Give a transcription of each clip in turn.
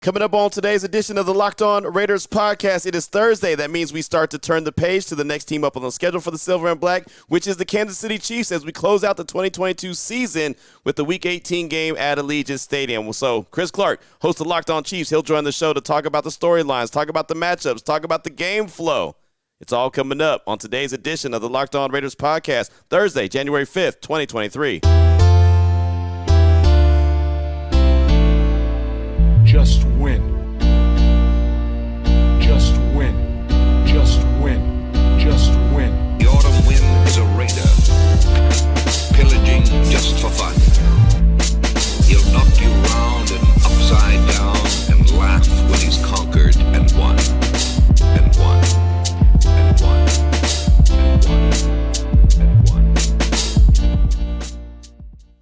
Coming up on today's edition of the Locked On Raiders podcast, it is Thursday. That means we start to turn the page to the next team up on the schedule for the Silver and Black, which is the Kansas City Chiefs, as we close out the 2022 season with the Week 18 game at Allegiant Stadium. So Chris Clark, host of Locked On Chiefs, he'll join the show to talk about the storylines, talk about the matchups, talk about the game flow. It's all coming up on today's edition of the Locked On Raiders podcast, Thursday, January 5th, 2023. Just win. Just win. Just win. Just win. The autumn wind is a raider, pillaging just for fun. He'll knock you round and upside down and laugh when he's conquered and won. And won. And won. And won. And won.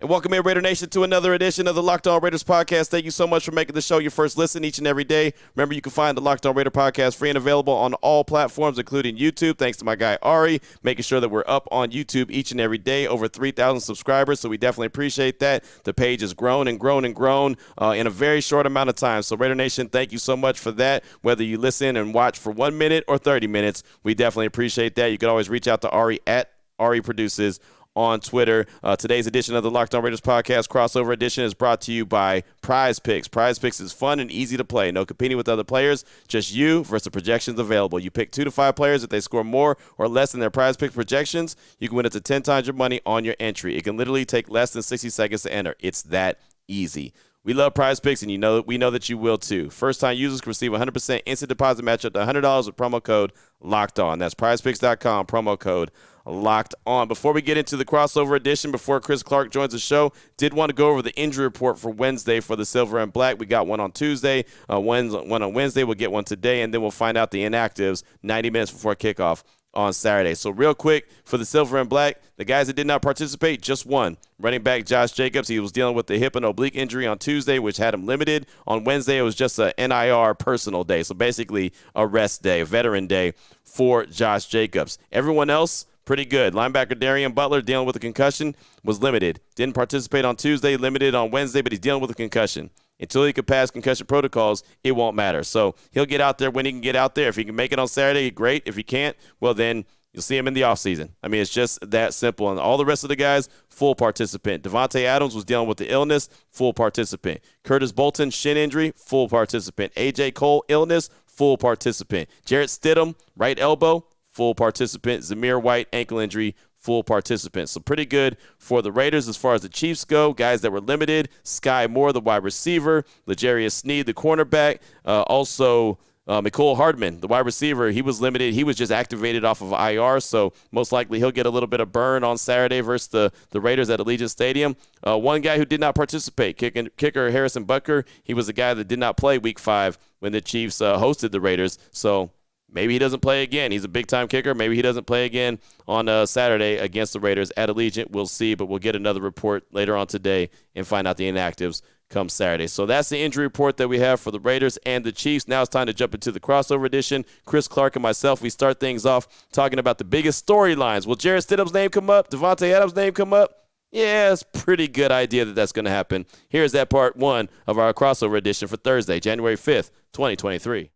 And welcome in, Raider Nation, to another edition of the Locked On Raiders podcast. Thank you so much for making the show your first listen each and every day. Remember, you can find the Locked On Raider podcast free and available on all platforms, including YouTube. Thanks to my guy, Ari, making sure that we're up on YouTube each and every day. Over 3,000 subscribers, so we definitely appreciate that. The page has grown and grown and grown in a very short amount of time. So, Raider Nation, thank you so much for that. Whether you listen and watch for 1 minute or 30 minutes, we definitely appreciate that. You can always reach out to Ari at Ari Produces on Twitter. Today's edition of the Locked On Raiders podcast, crossover edition, is brought to you by Prize Picks. Prize Picks is fun and easy to play. No competing with other players, just you versus the projections available. You pick 2 to 5 players. If they score more or less than their Prize Picks projections, you can win up to 10 times your money on your entry. It can literally take less than 60 seconds to enter. It's that easy. We love Prize Picks, and we know that you will too. First-time users can receive 100% instant deposit match up to $100 with promo code Locked On. That's PrizePicks.com, promo code Locked On. Before we get into the crossover edition, before Chris Clark joins the show, did want to go over the injury report for Wednesday for the Silver and Black. We got one on Tuesday, one on Wednesday. We'll get one today, and then we'll find out the inactives 90 minutes before kickoff on Saturday. So real quick, for the Silver and Black, the guys that did not participate, just one. Running back Josh Jacobs, he was dealing with the hip and oblique injury on Tuesday, which had him limited. On Wednesday, it was just a NIR personal day, so basically a rest day, a veteran day for Josh Jacobs. Everyone else, pretty good. Linebacker Darian Butler, dealing with a concussion, was limited. Didn't participate on Tuesday, limited on Wednesday, but he's dealing with a concussion. Until he can pass concussion protocols, it won't matter. So he'll get out there when he can get out there. If he can make it on Saturday, great. If he can't, well, then you'll see him in the offseason. I mean, it's just that simple. And all the rest of the guys, full participant. Devontae Adams was dealing with the illness, full participant. Curtis Bolton, shin injury, full participant. A.J. Cole, illness, full participant. Jarrett Stidham, right elbow, full participant. Zamir White, ankle injury, full participants. So pretty good for the Raiders as far as the Chiefs go. Guys that were limited, Sky Moore, the wide receiver, L'Jarius Sneed, the cornerback, also Mecole Hardman, the wide receiver. He was limited. He was just activated off of IR, so most likely he'll get a little bit of burn on Saturday versus the Raiders at Allegiant Stadium. One guy who did not participate, kicker Harrison Butker, he was the guy that did not play Week 5 when the Chiefs hosted the Raiders, so maybe he doesn't play again. He's a big-time kicker. Maybe he doesn't play again on Saturday against the Raiders at Allegiant. We'll see, but we'll get another report later on today and find out the inactives come Saturday. So that's the injury report that we have for the Raiders and the Chiefs. Now it's time to jump into the crossover edition. Chris Clark and myself, we start things off talking about the biggest storylines. Will Jarrett Stidham's name come up? Devontae Adams' name come up? Yeah, it's a pretty good idea that that's going to happen. Here's that part one of our crossover edition for Thursday, January 5th, 2023.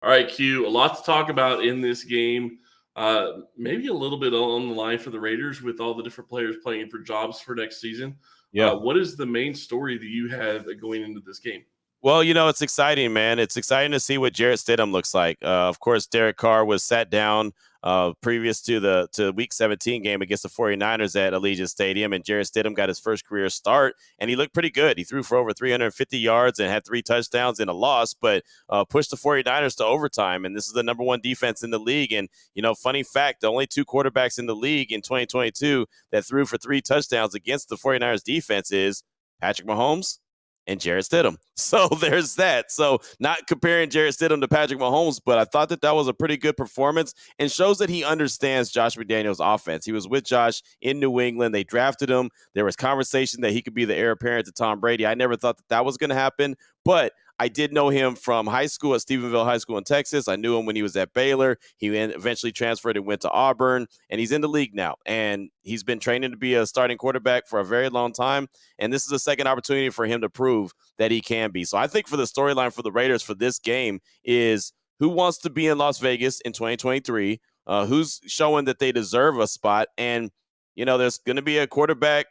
All right, Q, a lot to talk about in this game. Maybe a little bit on the line for the Raiders with all the different players playing for jobs for next season. Yeah. What is the main story that you have going into this game? Well, it's exciting, man. It's exciting to see what Jarrett Stidham looks like. Of course, Derek Carr was sat down previous to the Week 17 game against the 49ers at Allegiant Stadium, and Jarrett Stidham got his first career start, and he looked pretty good. He threw for over 350 yards and had 3 touchdowns in a loss, but pushed the 49ers to overtime, and this is the number 1 defense in the league. And, funny fact, the only 2 quarterbacks in the league in 2022 that threw for 3 touchdowns against the 49ers defense is Patrick Mahomes and Jarrett Stidham. So there's that. So not comparing Jarrett Stidham to Patrick Mahomes, but I thought that was a pretty good performance and shows that he understands Josh McDaniels' offense. He was with Josh in New England. They drafted him. There was conversation that he could be the heir apparent to Tom Brady. I never thought that was going to happen, but I did know him from high school at Stephenville High School in Texas. I knew him when he was at Baylor. He eventually transferred and went to Auburn, and he's in the league now. And he's been training to be a starting quarterback for a very long time, and this is a second opportunity for him to prove that he can be. So I think for the storyline for the Raiders for this game is who wants to be in Las Vegas in 2023, who's showing that they deserve a spot. And, there's going to be a quarterback,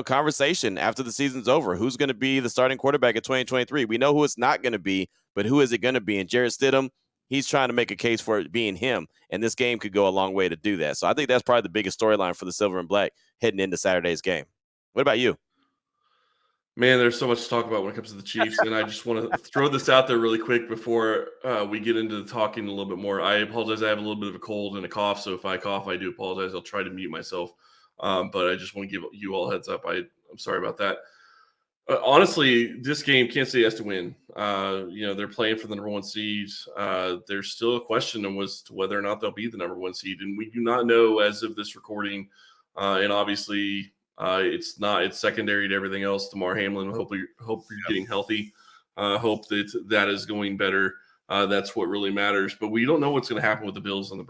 conversation after the season's over. Who's going to be the starting quarterback in 2023? We know who it's not going to be, but who is it going to be? And Jarrett Stidham, he's trying to make a case for it being him. And this game could go a long way to do that. So I think that's probably the biggest storyline for the Silver and Black heading into Saturday's game. What about you? Man, there's so much to talk about when it comes to the Chiefs, and I just want to throw this out there really quick before we get into the talking a little bit more. I apologize. I have a little bit of a cold and a cough, so if I cough, I do apologize. I'll try to mute myself, but I just want to give you all a heads up. I'm sorry about that. Honestly, this game, Kansas City has to win. They're playing for the number one seed. There's still a question as to whether or not they'll be the number one seed, and we do not know as of this recording, and obviously – it's secondary to everything else. Damar Hamlin, hope you're getting healthy. Hope that is going better. That's what really matters. But we don't know what's going to happen with the Bills and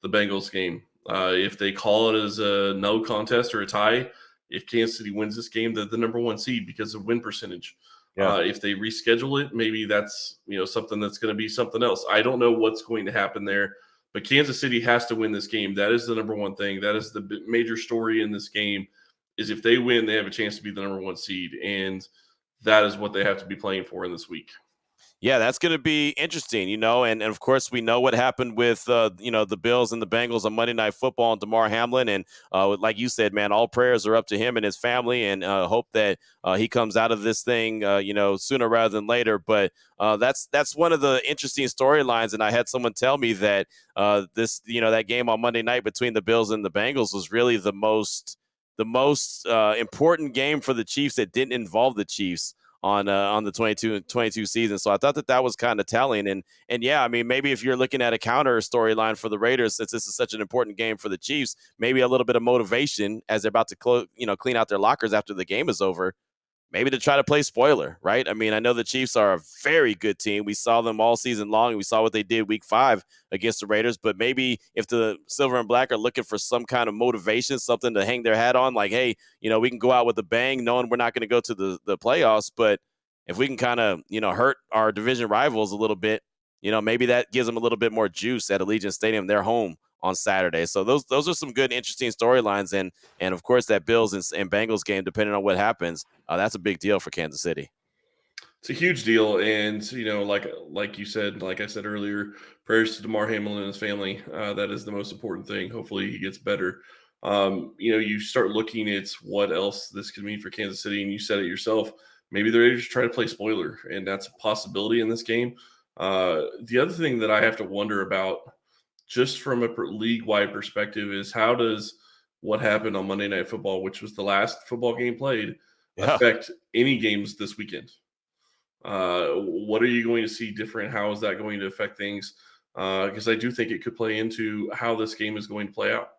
the Bengals game. If they call it as a no contest or a tie, if Kansas City wins this game, they're the number one seed because of win percentage. Yeah. If they reschedule it, maybe that's something that's going to be something else. I don't know what's going to happen there. But Kansas City has to win this game. That is the number one thing. That is the major story in this game is if they win, they have a chance to be the number one seed. And that is what they have to be playing for in this week. Yeah, that's going to be interesting, and of course we know what happened with, the Bills and the Bengals on Monday Night Football and Damar Hamlin. And like you said, man, all prayers are up to him and his family and hope that he comes out of this thing, sooner rather than later. But that's one of the interesting storylines. And I had someone tell me that that game on Monday night between the Bills and the Bengals was really the most important game for the Chiefs that didn't involve the Chiefs on the 22 season. So I thought that was kind of telling. And yeah, I mean, maybe if you're looking at a counter storyline for the Raiders, since this is such an important game for the Chiefs, maybe a little bit of motivation as they're about to clean out their lockers after the game is over, maybe to try to play spoiler, right? I mean, I know the Chiefs are a very good team. We saw them all season long, and we saw what they did week 5 against the Raiders. But maybe if the Silver and Black are looking for some kind of motivation, something to hang their hat on, like, hey, we can go out with a bang knowing we're not going to go to the playoffs. But if we can kind of, hurt our division rivals a little bit, maybe that gives them a little bit more juice at Allegiant Stadium, their home on Saturday. So those are some good, interesting storylines. And of course, that Bills and Bengals game, depending on what happens, that's a big deal for Kansas City. It's a huge deal. And, like you said, like I said earlier, prayers to Damar Hamlin and his family. That is the most important thing. Hopefully he gets better. You start looking at what else this could mean for Kansas City, and you said it yourself. Maybe the Raiders try to play spoiler, and that's a possibility in this game. The other thing that I have to wonder about, just from a league-wide perspective, is how does what happened on Monday Night Football, which was the last football game played, affect any games this weekend? What are you going to see different? How is that going to affect things? Because I do think it could play into how this game is going to play out.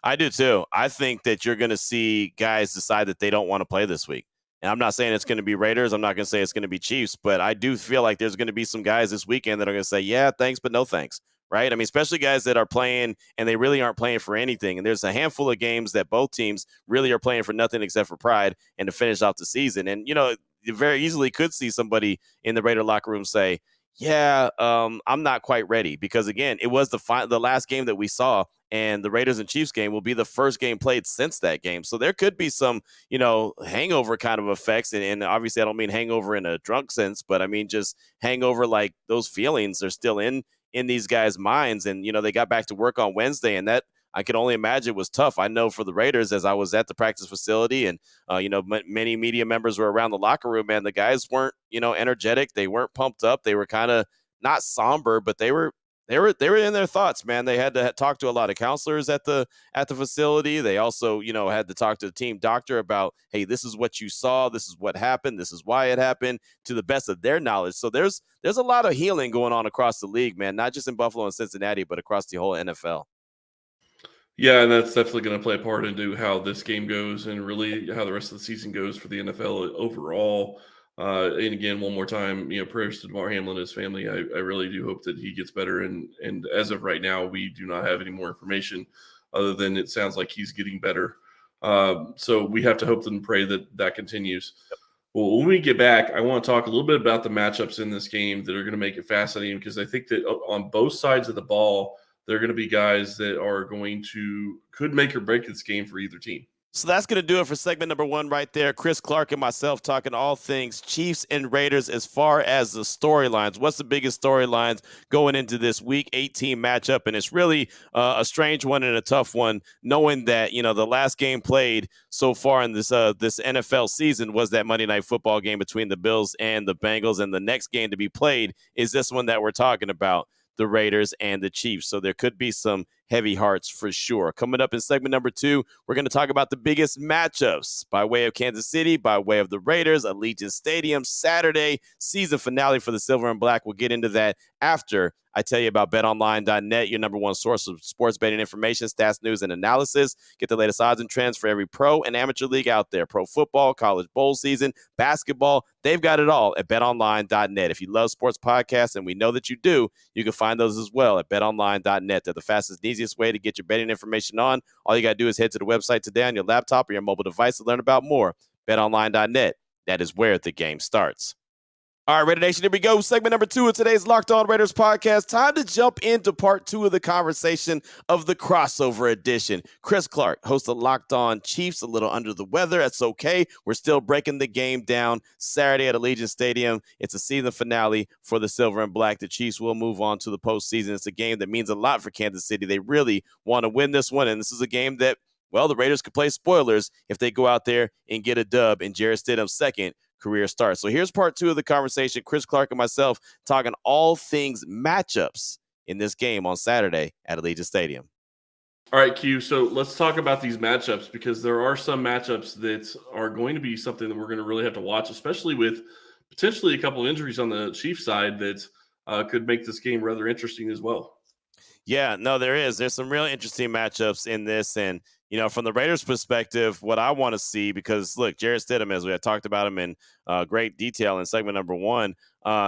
I do too. I think that you're going to see guys decide that they don't want to play this week. And I'm not saying it's going to be Raiders. I'm not going to say it's going to be Chiefs, but I do feel like there's going to be some guys this weekend that are going to say, yeah, thanks, but no thanks. Right? I mean, especially guys that are playing and they really aren't playing for anything. And there's a handful of games that both teams really are playing for nothing except for pride and to finish out the season. And, you very easily could see somebody in the Raider locker room say, yeah, I'm not quite ready, because again, it was the last game that we saw, and the Raiders and Chiefs game will be the first game played since that game. So there could be some, hangover kind of effects. And obviously I don't mean hangover in a drunk sense, but I mean just hangover, like those feelings are still in these guys' minds. And, they got back to work on Wednesday, and that I could only imagine was tough. I know for the Raiders, as I was at the practice facility and, many media members were around the locker room, man, the guys weren't, energetic. They weren't pumped up. They were kind of not somber, but they were in their thoughts, man. They had to talk to a lot of counselors at the facility. They also, had to talk to the team doctor about, hey, this is what you saw. This is what happened. This is why it happened, to the best of their knowledge. So there's a lot of healing going on across the league, man, not just in Buffalo and Cincinnati, but across the whole NFL. Yeah, and that's definitely going to play a part into how this game goes and really how the rest of the season goes for the NFL overall. And again, one more time, prayers to Damar Hamlin and his family. I really do hope that he gets better. And as of right now, we do not have any more information other than it sounds like he's getting better. So we have to hope and pray that continues. Well, when we get back, I want to talk a little bit about the matchups in this game that are going to make it fascinating because I think that on both sides of the ball, there are going to be guys that are going to could make or break this game for either team. So that's going to do it for segment number 1 right there. Chris Clark and myself talking all things Chiefs and Raiders as far as the storylines. What's the biggest storylines going into this Week 18 matchup? And it's really a strange one and a tough one, knowing that, the last game played so far in this NFL season was that Monday Night Football game between the Bills and the Bengals. And the next game to be played is this one that we're talking about, the Raiders and the Chiefs. So there could be some heavy hearts for sure. Coming up in segment number 2, we're going to talk about the biggest matchups by way of Kansas City, by way of the Raiders, Allegiant Stadium, Saturday, season finale for the Silver and Black. We'll get into that after I tell you about betonline.net, your number one source of sports betting information, stats, news, and analysis. Get the latest odds and trends for every pro and amateur league out there. Pro football, college bowl season, basketball. They've got it all at betonline.net. If you love sports podcasts, and we know that you do, you can find those as well at betonline.net. They're the fastest and easiest way to get your betting information on. All you got to do is head to the website today on your laptop or your mobile device to learn about more. betonline.net. That is where the game starts. All right, Raider Nation, here we go. Segment number 2 of today's Locked On Raiders podcast. Time to jump into part 2 of the conversation of the crossover edition. Chris Clark, host of Locked On Chiefs, a little under the weather. That's okay. We're still breaking the game down Saturday at Allegiant Stadium. It's a season finale for the Silver and Black. The Chiefs will move on to the postseason. It's a game that means a lot for Kansas City. They really want to win this one, and this is a game that, well, the Raiders could play spoilers if they go out there and get a dub in Jarrett Stidham's second career start. So here's part 2 of the conversation. Chris Clark and myself talking all things matchups in this game on Saturday at Allegiant Stadium. All right, Q. So let's talk about these matchups because there are some matchups that are going to be something that we're going to really have to watch, especially with potentially a couple injuries on the Chiefs side that could make this game rather interesting as well. Yeah, no, there is. There's some really interesting matchups in this. And, from the Raiders' perspective, what I want to see, because, look, Jarrett Stidham, as we had talked about him in great detail in segment number 1,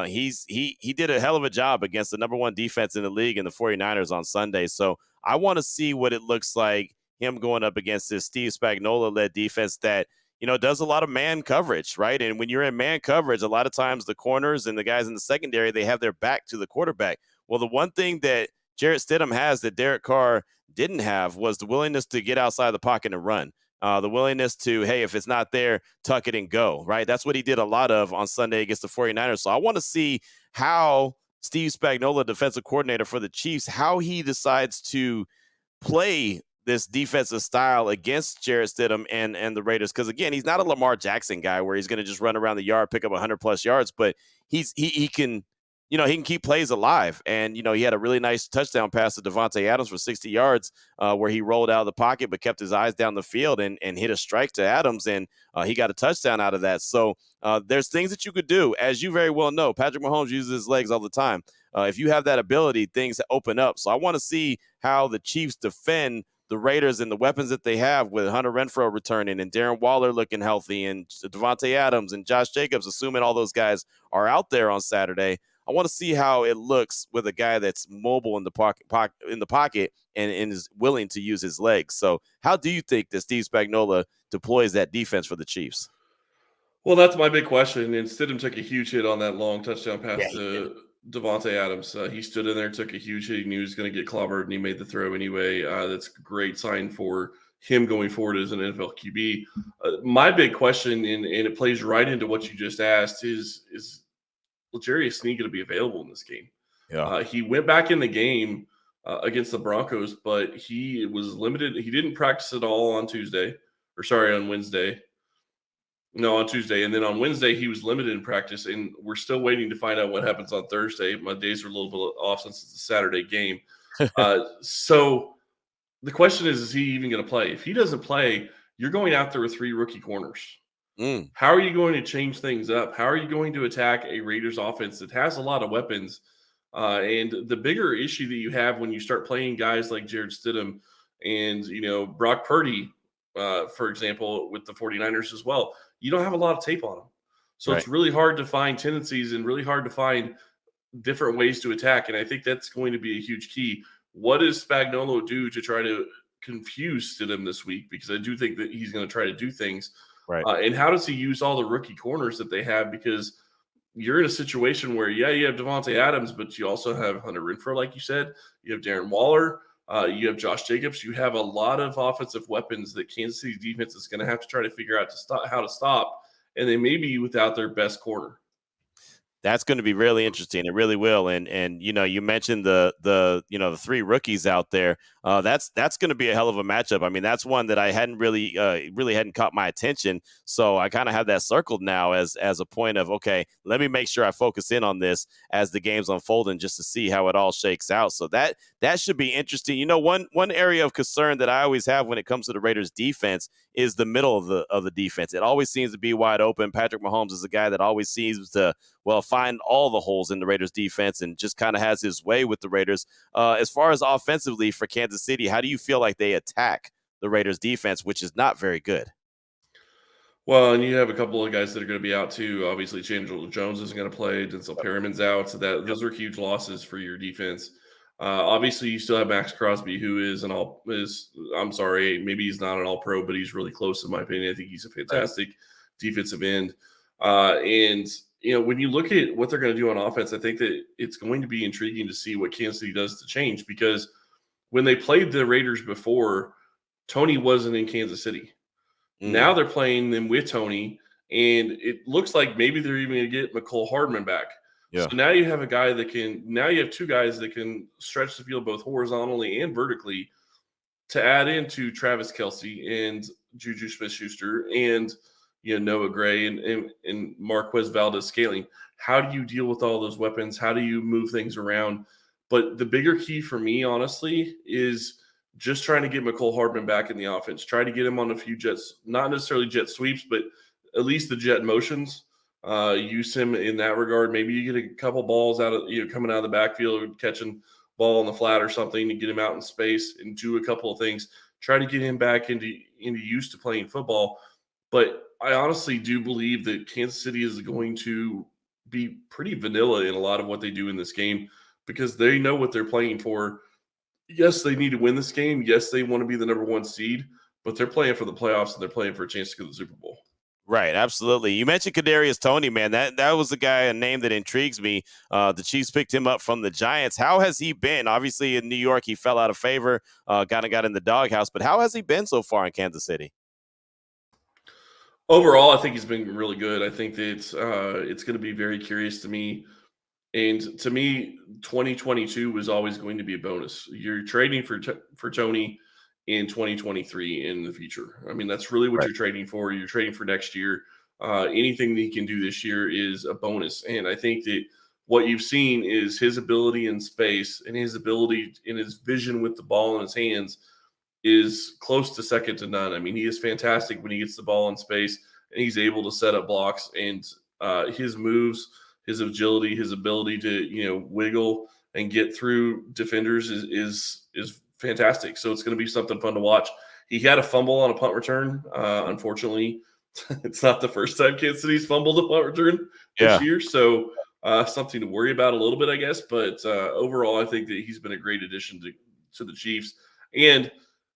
he did a hell of a job against the number 1 defense in the league and the 49ers on Sunday. So I want to see what it looks like, him going up against this Steve Spagnuolo-led defense that, does a lot of man coverage, right? And when you're in man coverage, a lot of times the corners and the guys in the secondary, they have their back to the quarterback. Well, the one thing that Jarrett Stidham has that Derek Carr didn't have was the willingness to get outside the pocket and run. The willingness to, hey, if it's not there, tuck it and go, right? That's what he did a lot of on Sunday against the 49ers. So I want to see how Steve Spagnuolo, defensive coordinator for the Chiefs, how he decides to play this defensive style against Jarrett Stidham and the Raiders. Because, again, he's not a Lamar Jackson guy where he's going to just run around the yard, pick up 100-plus yards, but he can – he can keep plays alive. And, he had a really nice touchdown pass to Davante Adams for 60 yards where he rolled out of the pocket but kept his eyes down the field and hit a strike to Adams, and he got a touchdown out of that. So there's things that you could do. As you very well know, Patrick Mahomes uses his legs all the time. If you have that ability, things open up. So I want to see how the Chiefs defend the Raiders and the weapons that they have with Hunter Renfrow returning and Darren Waller looking healthy and Davante Adams and Josh Jacobs, assuming all those guys are out there on Saturday. I want to see how it looks with a guy that's mobile in the pocket and is willing to use his legs. So how do you think that Steve Spagnuolo deploys that defense for the Chiefs? Well, that's my big question. And Stidham took a huge hit on that long touchdown pass to Davante Adams. He stood in there, took a huge hit. He knew he was going to get clobbered, and he made the throw anyway. That's a great sign for him going forward as an NFL QB. My big question, and it plays right into what you just asked, is L'Jarius Sneed going to be available in this game? Yeah. He went back in the game against the Broncos, but he was limited. He didn't practice at all on Wednesday. No, on Tuesday. And then on Wednesday, he was limited in practice, and we're still waiting to find out what happens on Thursday. My days are a little bit off since it's a Saturday game. So the question is he even going to play? If he doesn't play, you're going out there with 3 rookie corners. How are you going to change things up? How are you going to attack a Raiders offense that has a lot of weapons? And the bigger issue that you have when you start playing guys like Jarrett Stidham and, Brock Purdy, for example, with the 49ers as well, you don't have a lot of tape on them. So It's really hard to find tendencies and really hard to find different ways to attack. And I think that's going to be a huge key. What does Spagnuolo do to try to confuse Stidham this week? Because I do think that he's going to try to do things. Right. And how does he use all the rookie corners that they have? Because you're in a situation where, yeah, you have Devontae Adams, but you also have Hunter Renfrow, like you said. You have Darren Waller. You have Josh Jacobs. You have a lot of offensive weapons that Kansas City defense is going to have to try to figure out how to stop, and they may be without their best corner. That's going to be really interesting. It really will. And you mentioned the three rookies out there. That's going to be a hell of a matchup. I mean, that's one that I hadn't really hadn't caught my attention. So I kind of have that circled now as a point of, okay, let me make sure I focus in on this as the game's unfolding, just to see how it all shakes out. So that should be interesting. One area of concern that I always have when it comes to the Raiders defense is the middle of the defense. It always seems to be wide open. Patrick Mahomes is a guy that always seems to find all the holes in the Raiders defense and just kind of has his way with the Raiders. As far as offensively for Kansas City, how do you feel like they attack the Raiders defense, which is not very good? Well, and you have a couple of guys that are going to be out too. Obviously, Chandler Jones isn't going to play. Denzel Perriman's out. So those are huge losses for your defense. Obviously, you still have Max Crosby, who I'm sorry, maybe he's not an all pro, but he's really close in my opinion. I think he's a fantastic defensive end. And when you look at what they're going to do on offense, I think that it's going to be intriguing to see what Kansas City does to change, because when they played the Raiders before, Tony wasn't in Kansas City. Now they're playing them with Tony, and it looks like maybe they're even going to get McCole Hardman back. Yeah. So now you have you have two guys that can stretch the field both horizontally and vertically to add into Travis Kelce and Juju Smith-Schuster and Noah Gray and Marquez Valdez-Scantling. How do you deal with all those weapons? How do you move things around? But the bigger key for me, honestly, is just trying to get McCole Hardman back in the offense. Try to get him on a few jets, not necessarily jet sweeps, but at least the jet motions. Use him in that regard. Maybe you get a couple balls out of coming out of the backfield, catching ball on the flat or something, to get him out in space and do a couple of things. Try to get him back into used to playing football. But I honestly do believe that Kansas City is going to be pretty vanilla in a lot of what they do in this game, because they know what they're playing for. Yes, they need to win this game. Yes, they want to be the number one seed, but they're playing for the playoffs and they're playing for a chance to go to the Super Bowl. Right, absolutely. You mentioned Kadarius Toney, man. That was a name that intrigues me. The Chiefs picked him up from the Giants. How has he been? Obviously, in New York, he fell out of favor, got in the doghouse. But how has he been so far in Kansas City? Overall, I think he's been really good. I think that it's going to be very curious to me. And to me, 2022 was always going to be a bonus. You're trading for Toney in 2023 in the future. I mean, that's really what Right. you're trading for. You're trading for next year. Anything that he can do this year is a bonus. And I think that what you've seen is his ability in space and his ability in his vision with the ball in his hands is close to second to none. I mean, he is fantastic when he gets the ball in space and he's able to set up blocks, and his moves, his agility, his ability to wiggle and get through defenders is fantastic. So it's going to be something fun to watch. He had a fumble on a punt return. Unfortunately, it's not the first time Kansas City's fumbled a punt return this year. So something to worry about a little bit, I guess. But overall, I think that he's been a great addition to the Chiefs. And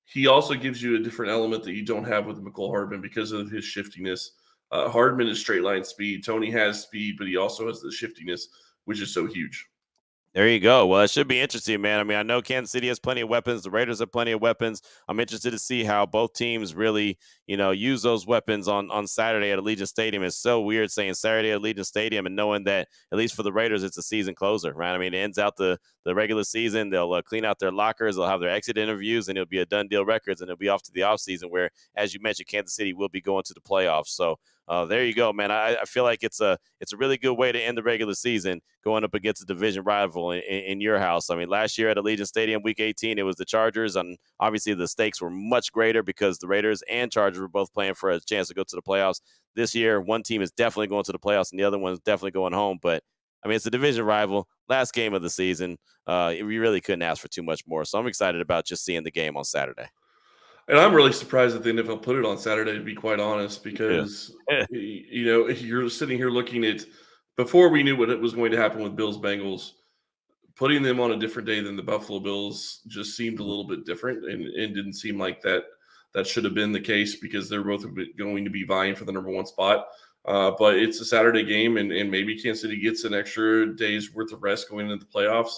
he also gives you a different element that you don't have with McCole Hardman because of his shiftiness. Hardman is straight line speed. Toney has speed, but he also has the shiftiness, which is so huge. There you go. Well, it should be interesting, man. I mean, I know Kansas City has plenty of weapons. The Raiders have plenty of weapons. I'm interested to see how both teams really, use those weapons on Saturday at Allegiant Stadium. It's so weird saying Saturday at Allegiant Stadium and knowing that, at least for the Raiders, it's a season closer, right? I mean, it ends out the regular season. They'll clean out their lockers. They'll have their exit interviews, and it'll be a done deal records, and it'll be off to the offseason where, as you mentioned, Kansas City will be going to the playoffs. So there you go, man. I feel like it's a really good way to end the regular season, going up against a division rival in your house. I mean, last year at Allegiant Stadium, Week 18, it was the Chargers, and obviously the stakes were much greater because the Raiders and Chargers were both playing for a chance to go to the playoffs. This year, one team is definitely going to the playoffs, and the other one is definitely going home. But I mean, it's a division rival, last game of the season. We really couldn't ask for too much more. So I'm excited about just seeing the game on Saturday. And I'm really surprised that the NFL put it on Saturday, to be quite honest, because, you're sitting here looking at, before we knew what was going to happen with Bills-Bengals, putting them on a different day than the Buffalo Bills just seemed a little bit different and didn't seem like that that should have been the case because they're both going to be vying for the number one spot. But it's a Saturday game, and maybe Kansas City gets an extra day's worth of rest going into the playoffs.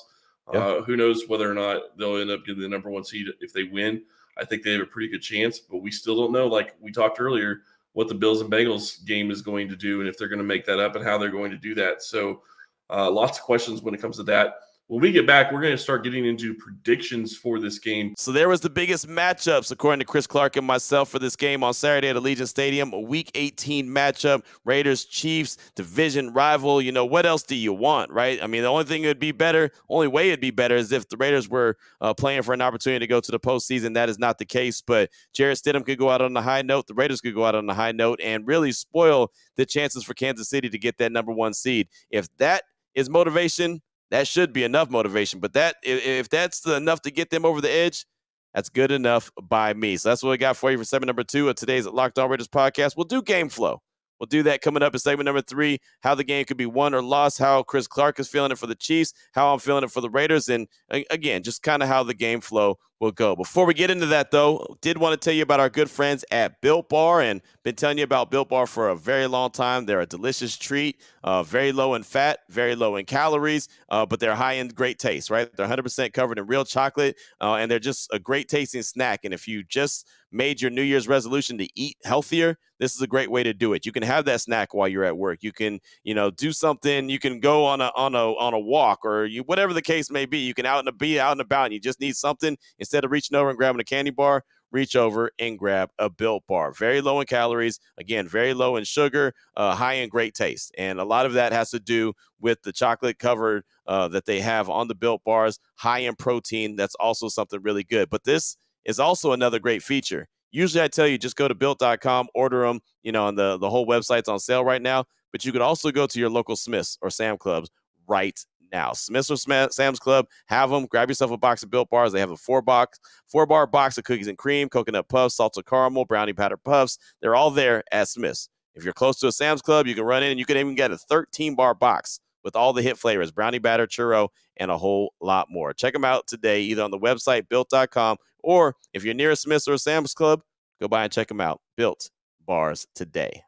Yeah. Who knows whether or not they'll end up getting the number one seed if they win. I think they have a pretty good chance, but we still don't know, like we talked earlier, what the Bills and Bengals game is going to do and if they're going to make that up and how they're going to do that. So lots of questions when it comes to that. When we get back, we're going to start getting into predictions for this game. So there was the biggest matchups, according to Chris Clark and myself, for this game on Saturday at Allegiant Stadium, a Week 18 matchup, Raiders-Chiefs, division rival. You know, what else do you want, right? I mean, the only thing that would be better, only way it'd be better is if the Raiders were playing for an opportunity to go to the postseason. That is not the case, but Jarrett Stidham could go out on a high note. The Raiders could go out on a high note and really spoil the chances for Kansas City to get that number one seed. If that is motivation, that should be enough motivation, but that if that's enough to get them over the edge, that's good enough by me. So that's what we got for you for segment number 2 of today's Locked On Raiders podcast. We'll do game flow. We'll do that coming up in segment number 3, how the game could be won or lost, how Chris Clark is feeling it for the Chiefs, how I'm feeling it for the Raiders, and again, just kind of how the game flow will go. Before we get into that, though, did want to tell you about our good friends at Built Bar, and been telling you about Built Bar for a very long time. They're a delicious treat, very low in fat, very low in calories, but they're high in great taste, right? They're 100% covered in real chocolate, and they're just a great tasting snack. And if you just made your New Year's resolution to eat healthier, this is a great way to do it. You can have that snack while you're at work. You can, do something. You can go on a walk, or whatever the case may be. You can be out and about, and you just need something. Instead of reaching over and grabbing a candy bar, reach over and grab a Built Bar. Very low in calories, again, very low in sugar, high in great taste. And a lot of that has to do with the chocolate cover that they have on the Built Bars, high in protein. That's also something really good. But this is also another great feature. Usually I tell you, just go to built.com, order them, and the whole website's on sale right now. But you could also go to your local Smith's or Sam Clubs right now. Smith's or Sam's Club, have them. Grab yourself a box of Built Bars. They have a 4-bar box of cookies and cream, coconut puffs, salted caramel, brownie batter puffs. They're all there at Smith's. If you're close to a Sam's Club, you can run in and you can even get a 13-bar box with all the hit flavors, brownie batter, churro, and a whole lot more. Check them out today, either on the website, built.com, or if you're near a Smith's or a Sam's Club, go by and check them out. Built Bars today.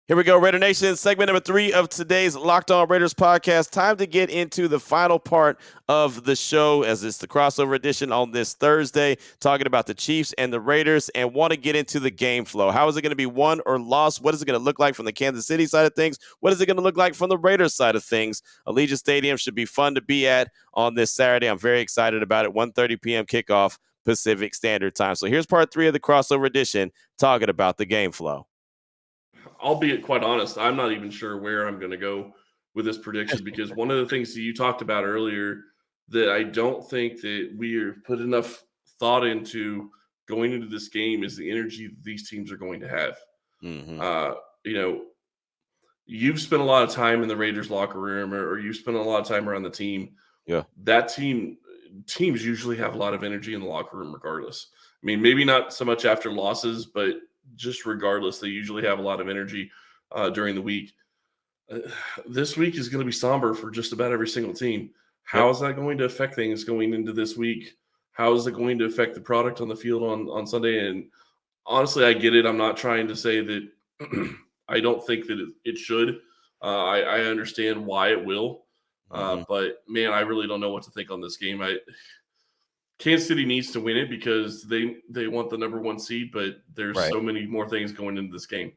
Here we go, Raider Nation. Segment number 3 of today's Locked On Raiders podcast. Time to get into the final part of the show, as it's the crossover edition on this Thursday, talking about the Chiefs and the Raiders, and want to get into the game flow. How is it going to be won or lost? What is it going to look like from the Kansas City side of things? What is it going to look like from the Raiders side of things? Allegiant Stadium should be fun to be at on this Saturday. I'm very excited about it. 1:30 p.m. kickoff Pacific Standard Time. So here's part 3 of the crossover edition, talking about the game flow. I'll be quite honest, I'm not even sure where I'm going to go with this prediction, because one of the things that you talked about earlier that I don't think that we have put enough thought into going into this game is the energy that these teams are going to have. Mm-hmm. You've spent a lot of time in the Raiders locker room, or you've spent a lot of time around the team. Yeah. That teams usually have a lot of energy in the locker room regardless. I mean, maybe not so much after losses, but just regardless, they usually have a lot of energy during the week. This week is going to be somber for just about every single team. How is that going to affect things going into this week? How is it going to affect the product on the field on Sunday? And honestly, I get it. I'm not trying to say that I don't think that it should. I understand why it will. But, man, I really don't know what to think on this game. Kansas City needs to win it because they want the number 1 seed, but there's so many more things going into this game.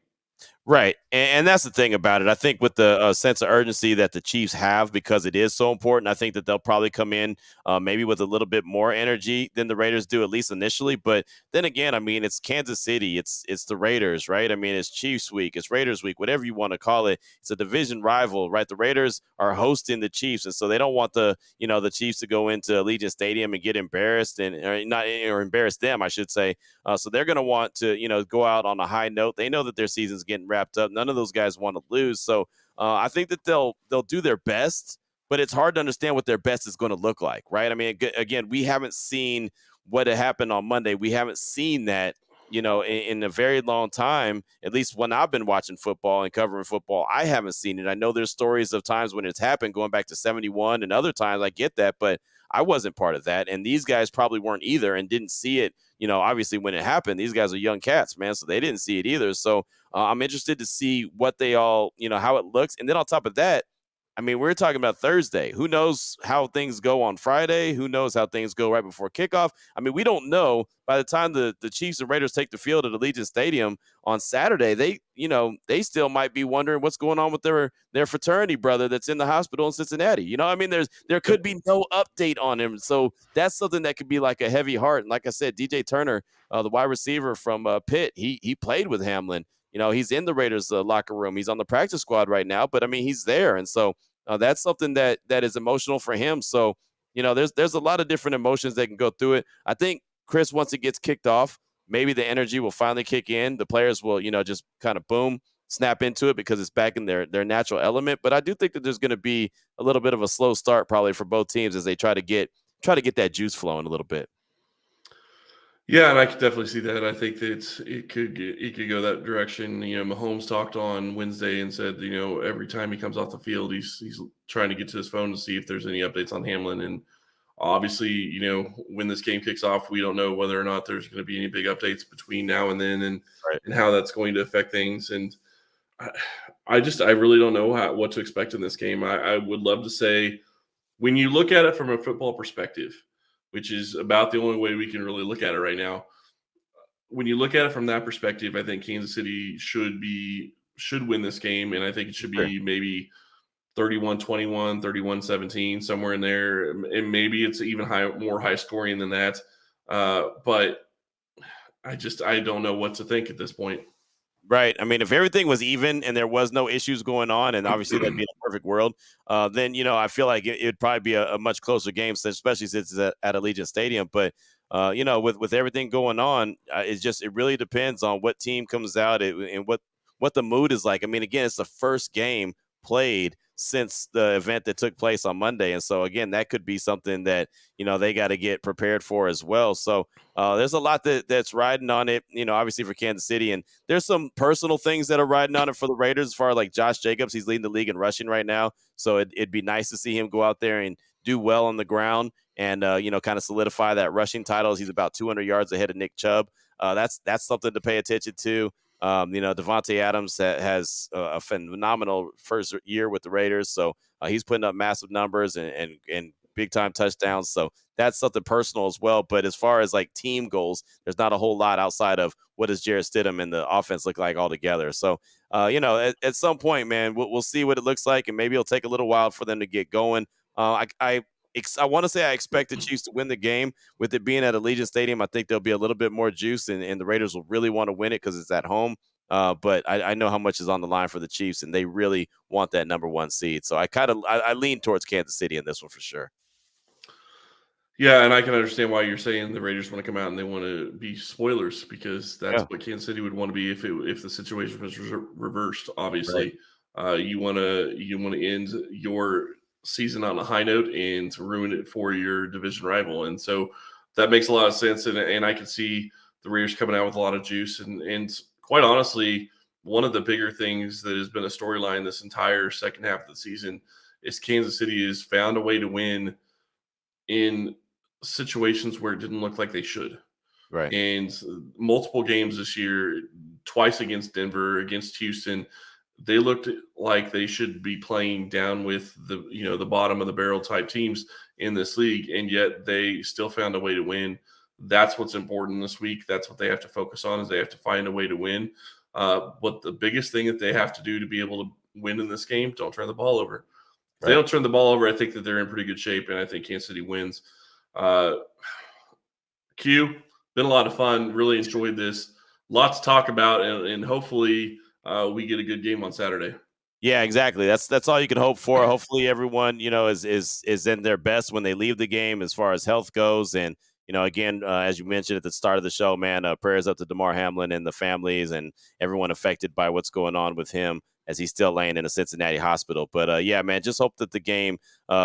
Right. And that's the thing about it. I think with the sense of urgency that the Chiefs have, because it is so important, I think that they'll probably come in maybe with a little bit more energy than the Raiders do, at least initially. But then again, I mean, it's Kansas City. It's the Raiders, right? I mean, it's Chiefs week. It's Raiders week, whatever you want to call it. It's a division rival, right? The Raiders are hosting the Chiefs, and so they don't want the Chiefs to go into Allegiant Stadium and get embarrassed or embarrass them, I should say. So they're going to want to, go out on a high note. They know that their season's getting wrapped up. None of those guys want to lose. So I think that they'll do their best, but it's hard to understand what their best is going to look like, right? I mean, again, we haven't seen what happened on Monday. We haven't seen that, in a very long time, at least when I've been watching football and covering football, I haven't seen it. I know there's stories of times when it's happened going back to 71 and other times. I get that, but I wasn't part of that, and these guys probably weren't either, and didn't see it. Obviously when it happened, these guys are young cats, man, so they didn't see it either. So I'm interested to see what they all, how it looks, and then on top of that, I mean, we're talking about Thursday. Who knows how things go on Friday? Who knows how things go right before kickoff? I mean, we don't know. By the time the Chiefs and Raiders take the field at Allegiant Stadium on Saturday, they still might be wondering what's going on with their fraternity brother that's in the hospital in Cincinnati. I mean, there could be no update on him. So that's something that could be like a heavy heart. And like I said, DJ Turner, the wide receiver from Pitt, he played with Hamlin. He's in the Raiders locker room. He's on the practice squad right now, but I mean, he's there. And so that's something that is emotional for him. So, there's a lot of different emotions that can go through it. I think Chris, once it gets kicked off, maybe the energy will finally kick in. The players will, just kind of boom, snap into it because it's back in their natural element. But I do think that there's going to be a little bit of a slow start probably for both teams as they try to get that juice flowing a little bit. Yeah, and I could definitely see that. I think that it could go that direction. Mahomes talked on Wednesday and said, every time he comes off the field, he's trying to get to his phone to see if there's any updates on Hamlin. And obviously, when this game kicks off, we don't know whether or not there's going to be any big updates between now and then, and Right. and how that's going to affect things. And I really don't know what to expect in this game. I would love to say, when you look at it from a football perspective, which is about the only way we can really look at it right now. When you look at it from that perspective, I think Kansas City should win this game, and I think it should be maybe 31-21, 31-17, somewhere in there, and maybe it's even more high scoring than that. But I don't know what to think at this point. Right. I mean, if everything was even and there was no issues going on, and obviously that'd be a perfect world, then, I feel like it'd probably be a much closer game, especially since it's at Allegiant Stadium. But, with everything going on, it really depends on what team comes out and what the mood is like. I mean, again, it's the first game played since the event that took place on Monday. And so, again, that could be something that, they got to get prepared for as well. So there's a lot that's riding on it, obviously for Kansas City. And there's some personal things that are riding on it for the Raiders, as far as like Josh Jacobs. He's leading the league in rushing right now. So it'd be nice to see him go out there and do well on the ground and, kind of solidify that rushing title. He's about 200 yards ahead of Nick Chubb. That's something to pay attention to. Devontae Adams has a phenomenal first year with the Raiders, so he's putting up massive numbers and big time touchdowns. So that's something personal as well. But as far as like team goals, there's not a whole lot outside of what does Jarrett Stidham and the offense look like altogether. So at some point, man, we'll see what it looks like, and maybe it'll take a little while for them to get going. I want to say I expect the Chiefs to win the game. With it being at Allegiant Stadium, I think there'll be a little bit more juice, and the Raiders will really want to win it because it's at home. But I know how much is on the line for the Chiefs, and they really want that number one seed. So I lean towards Kansas City in this one for sure. Yeah, and I can understand why you're saying the Raiders want to come out and they want to be spoilers, because that's what Kansas City would want to be if the situation was reversed. Obviously, you want to end your season on a high note and to ruin it for your division rival, and so that makes a lot of sense. And I can see the Raiders coming out with a lot of juice. And quite honestly, one of the bigger things that has been a storyline this entire second half of the season is Kansas City has found a way to win in situations where it didn't look like they should. Right. And multiple games this year, twice against Denver, against Houston, they looked like they should be playing down with the bottom of the barrel type teams in this league, and yet they still found a way to win. That's what's important this week. That's what they have to focus on, is they have to find a way to win. But the biggest thing that they have to do to be able to win in this game, don't turn the ball over. If they don't turn the ball over, I think that they're in pretty good shape, and I think Kansas City wins. Q, been a lot of fun. Really enjoyed this. Lots to talk about, and hopefully we get a good game on Saturday. Yeah, exactly. That's all you can hope for. Hopefully everyone, is in their best when they leave the game as far as health goes. And, again, as you mentioned at the start of the show, man, prayers up to Damar Hamlin and the families and everyone affected by what's going on with him as he's still laying in a Cincinnati hospital. But, yeah, man, just hope that the game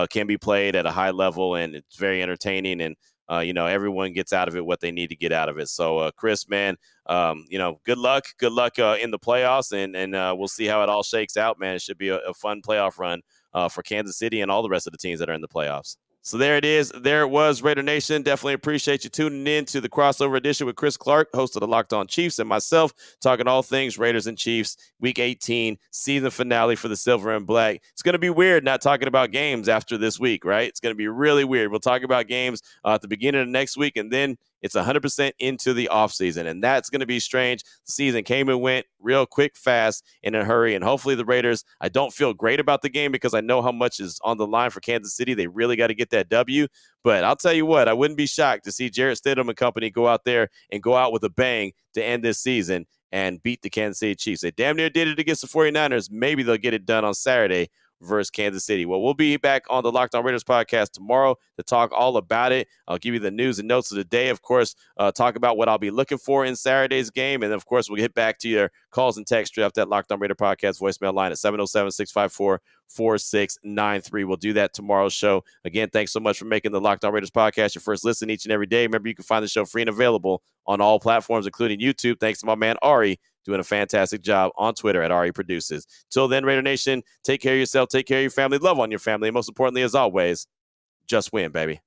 can be played at a high level and it's very entertaining, and everyone gets out of it what they need to get out of it. So, Chris, man, good luck in the playoffs, and we'll see how it all shakes out, man. It should be a fun playoff run for Kansas City and all the rest of the teams that are in the playoffs. So there it is. There it was, Raider Nation. Definitely appreciate you tuning in to the crossover edition with Chris Clark, host of the Locked On Chiefs, and myself, talking all things Raiders and Chiefs, Week 18, season finale for the Silver and Black. It's going to be weird not talking about games after this week, right? It's going to be really weird. We'll talk about games at the beginning of next week, and then it's 100% into the offseason, and that's going to be strange. The season came and went real quick, fast, in a hurry, and hopefully the Raiders, I don't feel great about the game because I know how much is on the line for Kansas City. They really got to get that W, but I'll tell you what, I wouldn't be shocked to see Jarrett Stidham and company go out there and go out with a bang to end this season and beat the Kansas City Chiefs. They damn near did it against the 49ers. Maybe they'll get it done on Saturday versus Kansas City. Well, we'll be back on the Locked On Raiders podcast tomorrow to talk all about it. I'll give you the news and notes of the day. Of course, talk about what I'll be looking for in Saturday's game. And, of course, we'll get back to your calls and texts straight off that Locked On Raider podcast voicemail line at 707-654-4693. We'll do that tomorrow's show. Again, thanks so much for making the Locked On Raiders podcast your first listen each and every day. Remember, you can find the show free and available on all platforms, including YouTube. Thanks to my man, Ari, doing a fantastic job on Twitter at Ari Produces. Till then, Raider Nation, take care of yourself, take care of your family, love on your family, and most importantly, as always, just win, baby.